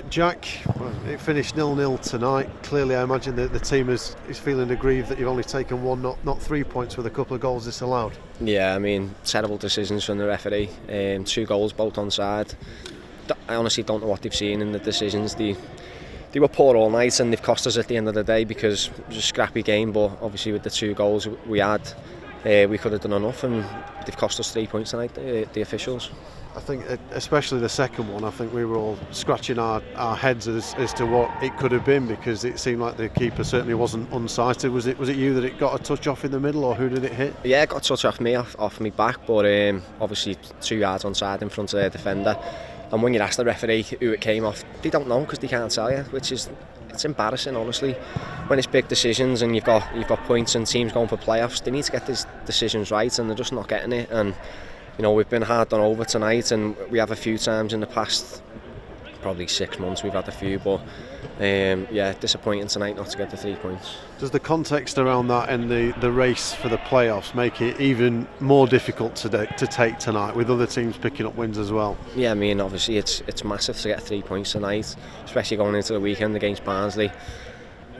Jack, well, it finished 0-0 tonight. Clearly, I imagine that the team is feeling aggrieved that you've only taken one, not 3 points with a couple of goals disallowed. Yeah, I mean, terrible decisions from the referee. 2 goals, both onside. I honestly don't know what they've seen in the decisions. They were poor all night and they've cost us at the end of the day because it was a scrappy game, but obviously with the 2 goals we had, we could have done enough, and they've cost us 3 points tonight, the officials. I think especially the second one, I think we were all scratching our heads as to what it could have been, because it seemed like the keeper certainly wasn't unsighted. Was it you that it got a touch off in the middle, or who did it hit? Yeah, it got a touch off me, off me back, but obviously 2 yards onside in front of their defender. And when you ask the referee who it came off, they don't know because they can't tell you, which is it's embarrassing, honestly. When it's big decisions and you've got points and teams going for playoffs, they need to get these decisions right, and they're just not getting it. And you know, we've been hard done over tonight, and we have a few times in the past, probably 6 months we've had a few, but yeah, disappointing tonight not to get the 3 points. Does the context around that and the race for the playoffs make it even more difficult to take tonight, with other teams picking up wins as well? Yeah, I mean, obviously it's massive to get 3 points tonight, especially going into the weekend against Barnsley.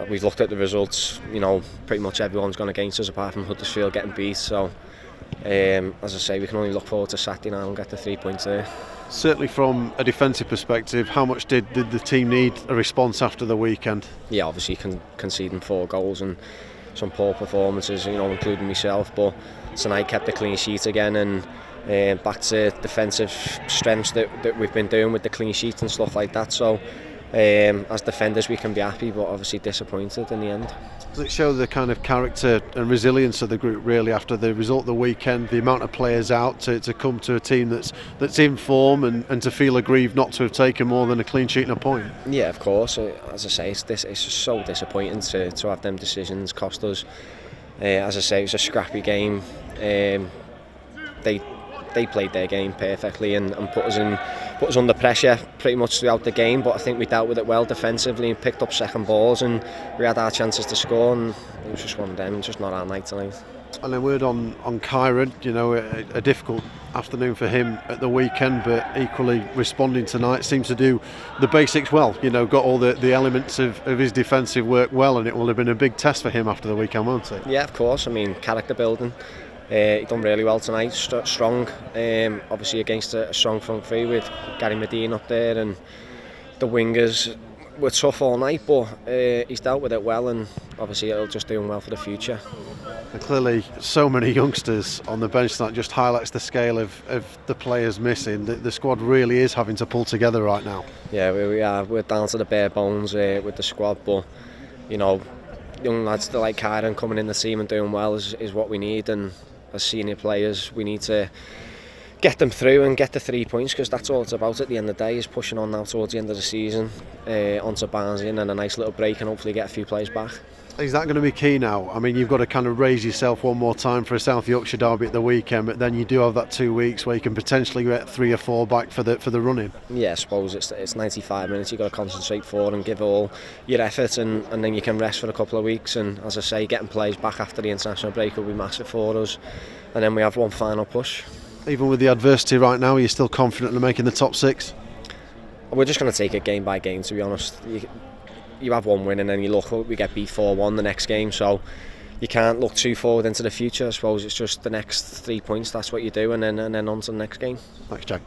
We've looked at the results, you know, pretty much everyone's gone against us apart from Huddersfield getting beat, so as I say, we can only look forward to Saturday now and get the 3 points there. Certainly from a defensive perspective, how much did the team need a response after the weekend? Yeah, obviously conceding 4 goals and some poor performances, you know, including myself, but tonight kept a clean sheet again, and back to defensive strengths that we've been doing with the clean sheet and stuff like that. So as defenders we can be happy, but obviously disappointed in the end. Does it show the kind of character and resilience of the group, really, after the result of the weekend, the amount of players out to come to a team that's in form and to feel aggrieved not to have taken more than a clean sheet and a point? Yeah, of course. As I say, it's just so disappointing to have them decisions cost us. As I say, it was a scrappy game. They played their game perfectly and put us under pressure pretty much throughout the game, but I think we dealt with it well defensively and picked up second balls, and we had our chances to score, and it was just one of them, just not our night tonight. And then word on Kyron, you know, a difficult afternoon for him at the weekend, but equally responding tonight, seems to do the basics well, you know, got all the elements of his defensive work well, and it will have been a big test for him after the weekend, won't it? Yeah, of course. I mean, character building. He done really well tonight, strong, obviously against a strong front three with Gary Medine up there, and the wingers were tough all night, but he's dealt with it well, and obviously it'll just do him well for the future. And clearly so many youngsters on the bench tonight just highlights the scale of the players missing. The squad really is having to pull together right now. Yeah, we are. We're down to the bare bones with the squad, but you know, young lads like Kyron coming in the team and doing well is what we need, and as senior players we need to get them through and get the 3 points, because that's all it's about at the end of the day, is pushing on now towards the end of the season onto Barnsley and then a nice little break and hopefully get a few players back. Is that going to be key now? I mean, you've got to kind of raise yourself one more time for a South Yorkshire derby at the weekend, but then you do have that 2 weeks where you can potentially get 3 or 4 back for the running. Yeah, I suppose it's 95 minutes you've got to concentrate for and give all your effort, and then you can rest for a couple of weeks, and as I say, getting players back after the international break will be massive for us, and then we have one final push. Even with the adversity right now, are you still confident in making the top 6? We're just going to take it game by game, to be honest. You have one win and then you look, we get beat 4-1 the next game, so you can't look too forward into the future. I suppose it's just the next 3 points, that's what you do, and then on to the next game. Thanks, Jack.